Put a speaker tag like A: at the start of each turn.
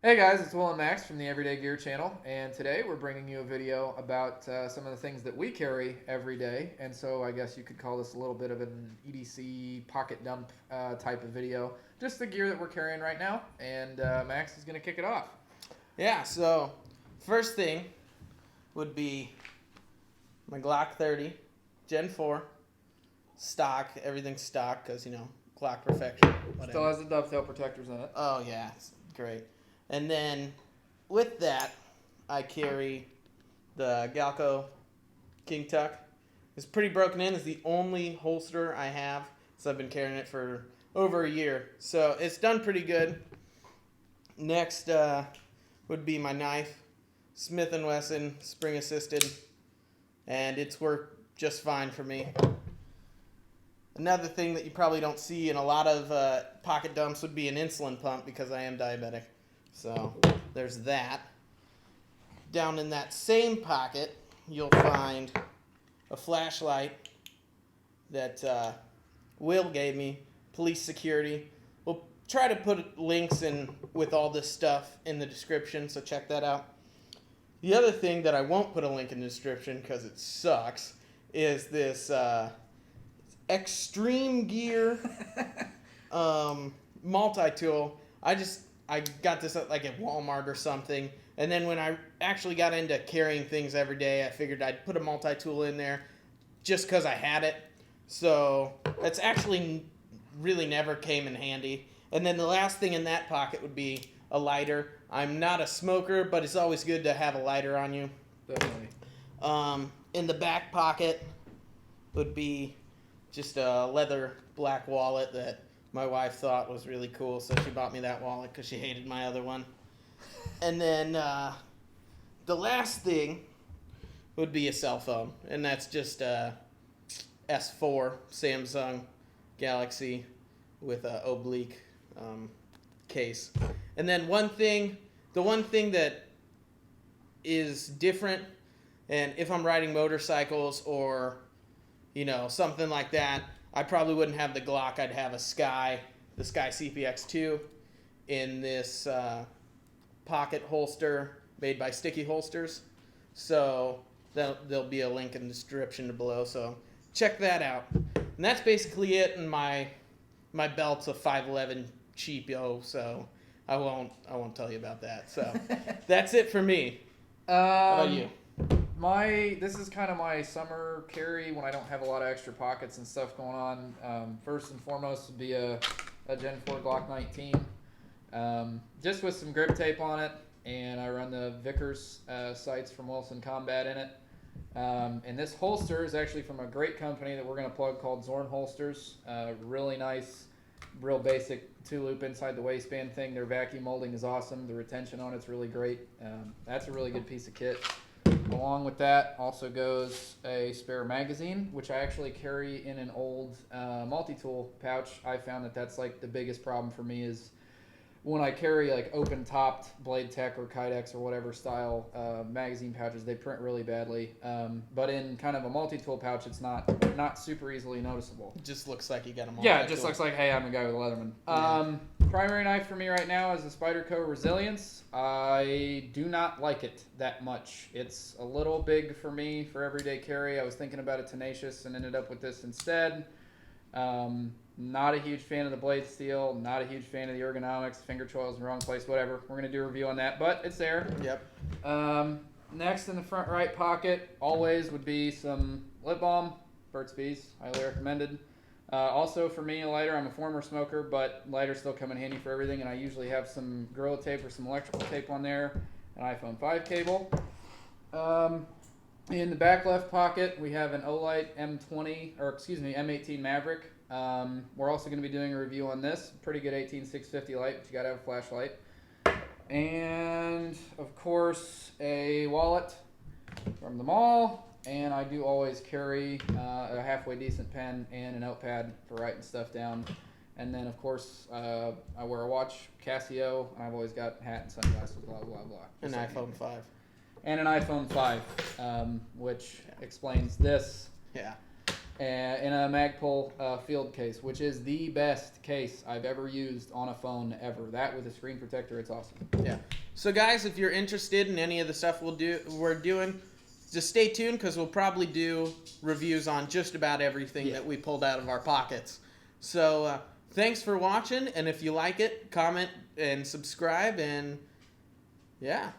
A: Hey guys, it's Will and Max from the Everyday Gear channel, and today we're bringing you a video about some of the things that we carry every day, and so I guess you could call this a little bit of an EDC pocket dump type of video. Just the gear that we're carrying right now, and Max is going to kick it off.
B: Yeah, so first thing would be my Glock 30, Gen 4, stock, everything's stock because, Glock perfection, whatever.
A: Still has the dovetail protectors in it.
B: Oh, yeah, it's great. And then with that, I carry the Galco King Tuck. It's pretty broken in. It's the only holster I have, so I've been carrying it for over a year. So it's done pretty good. Next would be my knife, Smith & Wesson spring assisted, and it's worked just fine for me. Another thing that you probably don't see in a lot of pocket dumps would be an insulin pump because I am diabetic. So there's that. Down in that same pocket, you'll find a flashlight that Will gave me, police security. We'll try to put links in with all this stuff in the description, so check that out. The other thing that I won't put a link in the description because it sucks is this Extreme Gear multi-tool. I got this at Walmart or something, and then when I actually got into carrying things every day, I figured I'd put a multi-tool in there just because I had it. So it's actually really never came in handy. And then the last thing in that pocket would be a lighter. I'm not a smoker, but it's always good to have a lighter on you.
A: Definitely.
B: In the back pocket would be just a leather black wallet that my wife thought was really cool, so she bought me that wallet because she hated my other one. And then the last thing would be a cell phone, and that's just a S4 Samsung Galaxy with an oblique case. And then the one thing that is different, and if I'm riding motorcycles or something like that, I probably wouldn't have the Glock. I'd have the Sky CPX2 in this pocket holster made by Sticky Holsters. So there'll be a link in the description below. So check that out. And that's basically it. And my belt's a 511 cheapo, so I won't tell you about that. So that's it for me. How about you?
A: This is kind of my summer carry when I don't have a lot of extra pockets and stuff going on. First and foremost would be a Gen 4 Glock 19, just with some grip tape on it, and I run the Vickers sights from Wilson Combat in it. And this holster is actually from a great company that we're going to plug called Zorn Holsters. Really nice, real basic 2-loop inside the waistband thing. Their vacuum molding is awesome. The retention on it's really great. That's a really good piece of kit. Along with that also goes a spare magazine, which I actually carry in an old multi-tool pouch. I found that that's like the biggest problem for me is when I carry like open-topped Blade Tech or Kydex or whatever style magazine pouches, they print really badly. But in kind of a multi-tool pouch, it's not super easily noticeable.
B: It just looks like you got a multi-tool.
A: Yeah, it just looks like, hey, I'm a guy with a Leatherman.
B: Yeah.
A: Primary knife for me right now is the Spyderco Resilience. I do not like it that much. It's a little big for me for everyday carry. I was thinking about a Tenacious and ended up with this instead. Not a huge fan of the blade steel. Not a huge fan of the ergonomics. Finger choil's in the wrong place. Whatever. We're going to do a review on that, but it's there.
B: Yep.
A: Next in the front right pocket always would be some lip balm. Burt's Bees. Highly recommended. Also for me, a lighter. I'm a former smoker, but lighters still come in handy for everything, and I usually have some Gorilla Tape or some electrical tape on there, an iPhone 5 cable. In the back left pocket, we have an Olight M18 Maverick. We're also going to be doing a review on this. Pretty good 18650 light, but you got to have a flashlight. And, of course, a wallet from the mall. And I do always carry a halfway decent pen and a notepad for writing stuff down. And then, of course, I wear a watch, Casio, and I've always got a hat and sunglasses, blah, blah, blah.
B: An iPhone 5.
A: And an iPhone 5, which explains this.
B: Yeah.
A: In a Magpul field case, which is the best case I've ever used on a phone ever. That with a screen protector, it's awesome.
B: Yeah. So guys, if you're interested in any of the stuff we're doing, just stay tuned because we'll probably do reviews on just about everything that we pulled out of our pockets. So thanks for watching, and if you like it, comment and subscribe, and yeah.